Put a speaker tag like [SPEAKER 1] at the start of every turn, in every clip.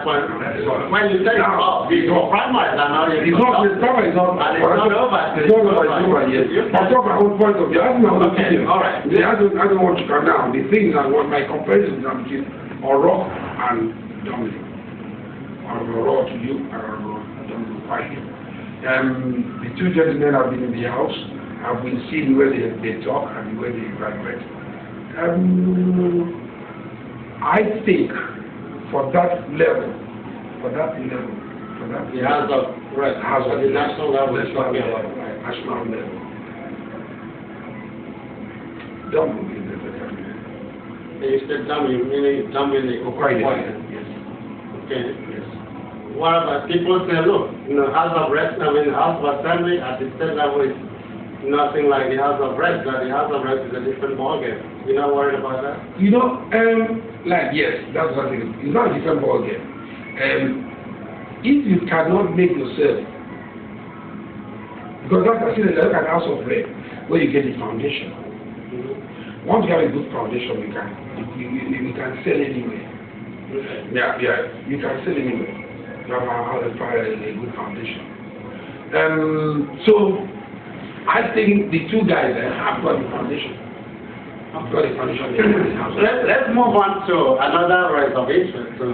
[SPEAKER 1] When you say the primary,
[SPEAKER 2] it's not the primary is not over. It's not over yet. I talk my own point of view. I have my own opinion.
[SPEAKER 1] All right.
[SPEAKER 2] I don't want to come down. The thing is that what my comparison is between Oro and Dominic. Oro to you and Oro to Dominic. Why? The two gentlemen have been in the house. Have been seen where they talk and where they graduate. I think for that level,
[SPEAKER 1] the House of Reps, the national level,
[SPEAKER 2] national level. Don't believe in the
[SPEAKER 1] you said meaning Dominic.
[SPEAKER 2] yes.
[SPEAKER 1] Okay. Yes. What about people say, look, House of Reps, House of Assembly at the state level is nothing like the House of Reps, but the House of Reps is a different ballgame. You're not worried about that?
[SPEAKER 2] Yes, that's what it is. It's not a different ballgame. If you cannot make yourself, because that's I see the look at House of Reps, where you get the foundation. Once you have a good foundation, you can sell anywhere.
[SPEAKER 1] Okay.
[SPEAKER 2] Yeah, you can sell anywhere. You have a good foundation. So I think the two guys have got the foundation.
[SPEAKER 1] Let's move on to another reservation to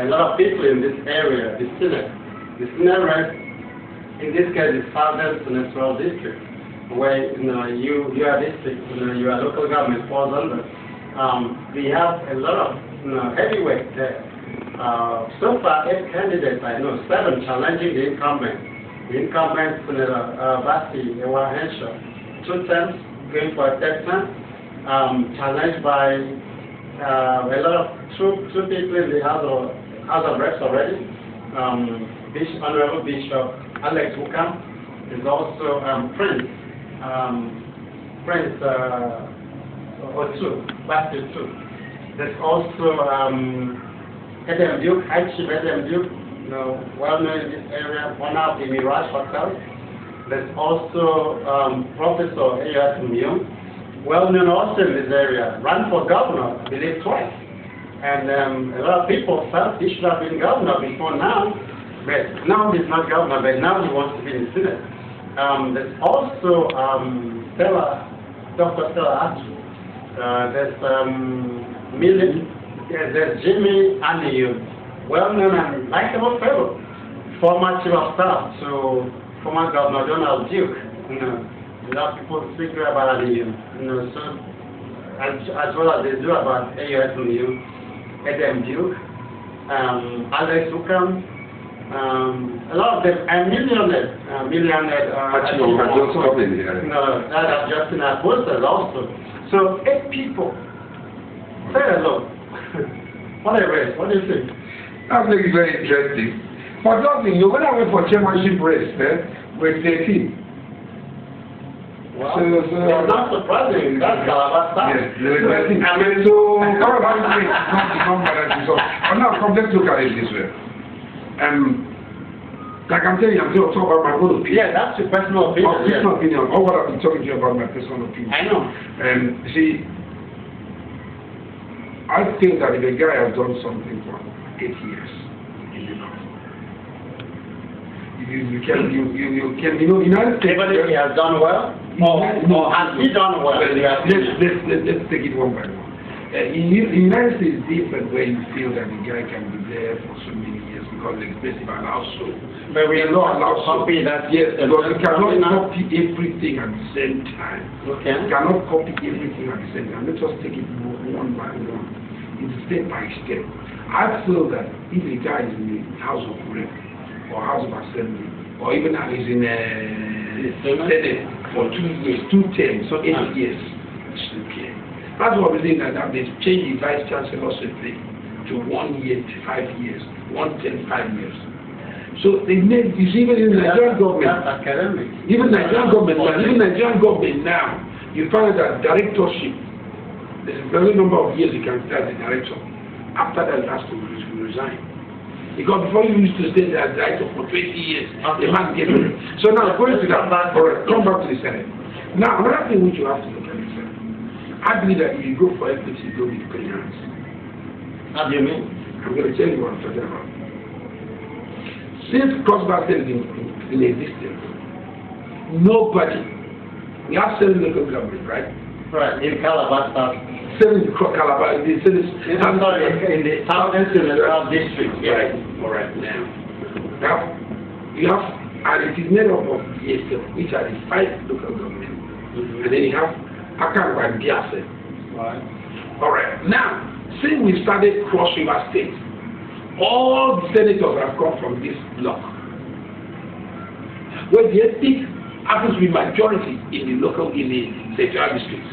[SPEAKER 1] a lot of people in this area, the Senate. The Senate race, in this case, is Southern Senatorial District, where your district, your local government falls under. We have a lot of heavyweight there. So far, 8 candidates, I know, 7 challenging the incumbent. The incumbent, Senator Basi Ewa Henshaw, 2 terms, going for a 3rd term, challenged by a lot of two people in the House of Reps already. Honorable Bishop Alex Wukam is also Prince Otu, Basi Otu. There's also Edem Duke, High Chief Edem Duke, well known in this area, one of the Mirage Hotels. There's also Professor A.S. Myung, well known also in this area, ran for governor, I believe twice. And a lot of people felt he should have been governor before now, but now he's not governor, but now he wants to be in the Senate. There's also Dr. Stella Atu. There's Jimmy Aniyu, well known and likable fellow, former chief of staff to former Governor Donald Duke. A lot of people speak about Aniyu, so as well as they do about A.U.S. Aniyu, Edem Duke, Alex Wukam, a lot of them, and millionaires. That are just in our posters also. So 8 people. Say hello. What a race. What do you think?
[SPEAKER 2] That makes it very interesting. But nothing, when I went for chairmanship race, with 13.
[SPEAKER 1] Well, it's not surprising. That's Calabar stuff.
[SPEAKER 2] Yes, so Calabar is not the number that is up. And now come, let's look at it this way. Like I'm telling you, I'm going to talk about my own opinion.
[SPEAKER 1] Yeah, that's your personal opinion.
[SPEAKER 2] Personal opinion. All what I've been talking to you about my personal opinion.
[SPEAKER 1] I know.
[SPEAKER 2] See, I think that if a guy has done something for 8 years, is enough. You can, United States.
[SPEAKER 1] Even if he has done well, or has he done well?
[SPEAKER 2] Let's take it one by one. In United States, it's different where you feel that the guy can be there for so many years because the expensive allows so.
[SPEAKER 1] But we are not allowed to copy that.
[SPEAKER 2] Yes, because you cannot copy everything at the same time.
[SPEAKER 1] Okay.
[SPEAKER 2] You cannot copy everything at the same time. Let's just take it one by one. It's step by step. I feel that if a guy is in the House of Rep or House of Assembly or even is in the Senate for 2 years, 2 terms, so 8 years, it's okay. That's what we're saying that they've changed the Vice Chancellor's thing to 1 year, 5 years, 1 term, 5 years. So they made, you see, even in the Nigerian government, even Nigerian government now, you find that directorship, there's a very number of years you can start the director. After that, he has to resign. Because before you used to stay there as director for 20 years, the man gets it. So now, going to that, come back to the Senate. Now, another thing which you have to look at is, I believe that if you go for equity, you go with clean hands.
[SPEAKER 1] How do you mean?
[SPEAKER 2] I'm going to tell you what I'm talking about. Since cross-border state is in existence, nobody, we have 7 local governments, right?
[SPEAKER 1] Right, in Calabar South.
[SPEAKER 2] 7 Calabar,
[SPEAKER 1] In the Southern Senatorial District.
[SPEAKER 2] Right, all right, now. You have, and it is made up of DSL, which are the 5 local governments. And then you have Akamba and Biase.
[SPEAKER 1] Right.
[SPEAKER 2] All right, now, since we started Cross River State, all the senators have come from this block. Where the ethnic happens to be majority in the senatorial districts.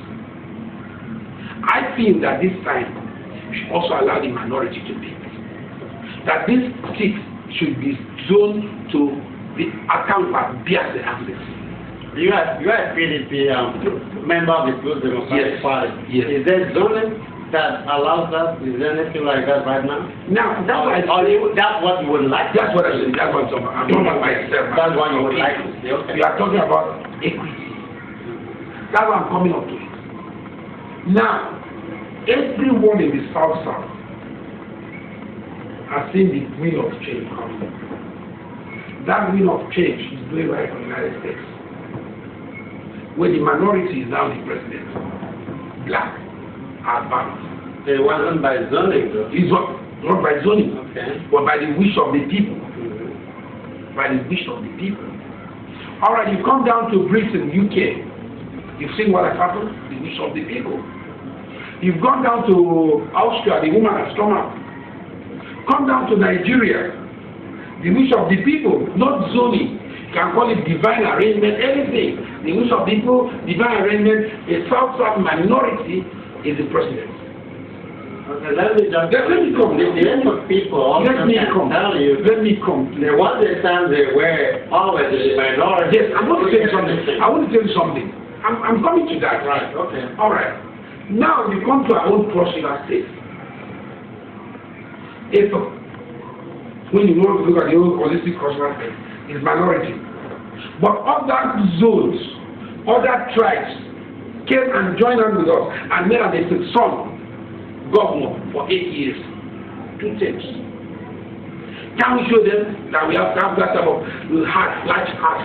[SPEAKER 2] I feel that this time we should also allow the minority to pick. That this seat should be zoned to the account of Biase access.
[SPEAKER 1] You are a PDP member of the People's Democratic Party.
[SPEAKER 2] Yes.
[SPEAKER 1] Is there zoning that allows that? Is there anything like that right now?
[SPEAKER 2] Now, that's
[SPEAKER 1] what you would like.
[SPEAKER 2] That's what I said. That's what I'm talking about myself.
[SPEAKER 1] That's what you would like to see. Okay.
[SPEAKER 2] We are talking about equity. That's what I'm coming up to. Now, everyone in the South has seen the wind of change coming. That wind of change is blowing right from the United States, where the minority is now the president. Black are banned.
[SPEAKER 1] It wasn't by zoning, though.
[SPEAKER 2] It's not by zoning,
[SPEAKER 1] okay,
[SPEAKER 2] but by the wish of the people.
[SPEAKER 1] Mm-hmm.
[SPEAKER 2] By the wish of the people. All right, you come down to Britain, UK. You've seen what has happened? The wish of the people. You've gone down to Austria, the woman has come out. Come down to Nigeria, the wish of the people, not zoning. You can call it divine arrangement, anything. The wish of people, divine arrangement, a South minority is the president.
[SPEAKER 1] Okay, let me
[SPEAKER 2] come.
[SPEAKER 1] The end of people also
[SPEAKER 2] Let me come.
[SPEAKER 1] Tell you.
[SPEAKER 2] Let me come.
[SPEAKER 1] There was a time they were always the minority.
[SPEAKER 2] Yes, I want to tell you something. I want to tell you something. I'm coming to that.
[SPEAKER 1] Right, okay.
[SPEAKER 2] All right. Now you come to our own Cross River State. If, when you want to look at the old holistic Cross River State, it's minority. But other zones, other tribes came and joined us with us and made an son governor for 8 years, 2 terms. Can we show them that we have that type of large heart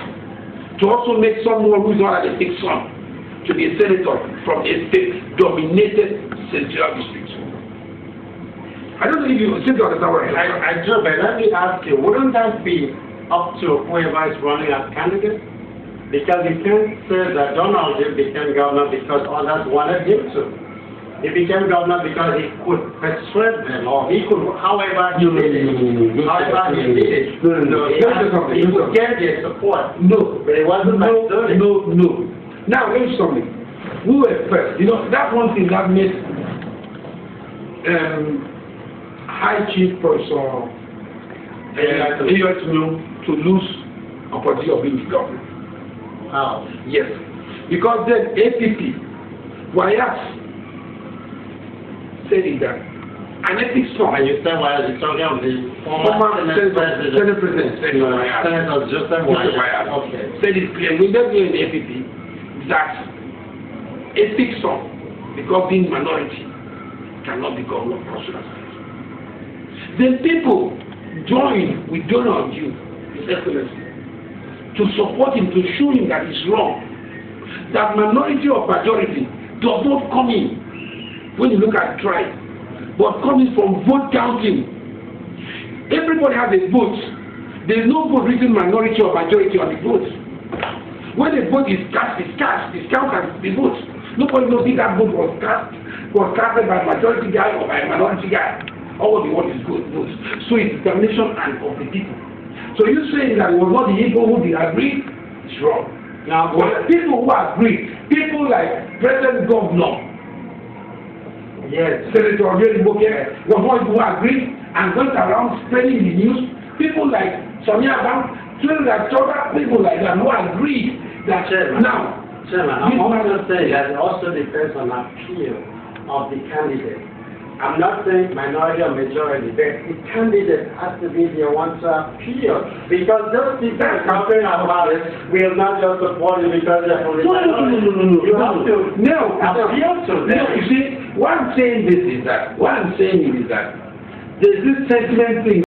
[SPEAKER 2] to also make someone who is not a big son to be a senator from a state-dominated senatorial district? I don't know if you seem to understand what
[SPEAKER 1] I do, but let me ask you, wouldn't that be up to whoever is running as candidate? Because you can't say that Donald J. became governor because others wanted him to. He became governor because he could persuade them, or he could, however he did it. However he did it. He could get their support.
[SPEAKER 2] No.
[SPEAKER 1] But it wasn't by doing it.
[SPEAKER 2] No. Now, let me show me. Who were first? You know, that's one thing that made High Chief Professor to lose opportunity of being the governor.
[SPEAKER 1] How?
[SPEAKER 2] Yes. Because then APP, Wayas, said it that an ethics form.
[SPEAKER 1] And you said why the talking of the former Senate President, Senator Joseph Wayas. Okay.
[SPEAKER 2] Said it clear. We don't do in the APP that ethics form, because being minority, cannot be governor of Cross River State. Then people join with Donald J. His Excellency to support him, to show him that it's wrong. That minority or majority does not come in when you look at tribe, but coming from vote counting. Everybody has a vote. There is no vote written minority or majority on the vote. When a vote is cast, it's counted as the vote. Nobody knows if that vote was casted by a majority guy or by a minority guy. All the vote is good vote. So it's determination and of the people. So you saying that it was not the people who did agree, it's wrong. Now, but people who agree, people like President Governor, yes, Senator Oyedepo was one who agreed and went around spreading the news. People like Sonia Bank, people like that who agreed that now.
[SPEAKER 1] Chairman, I'm also saying that it also depends on appeal of the candidate. I'm not saying minority or majority, but the candidate has to be the one to appeal. Because those people talking about it will not just support you because they're from the minority. No. You have to appeal to them.
[SPEAKER 2] No, you see, what I'm saying is that there's this sentiment thing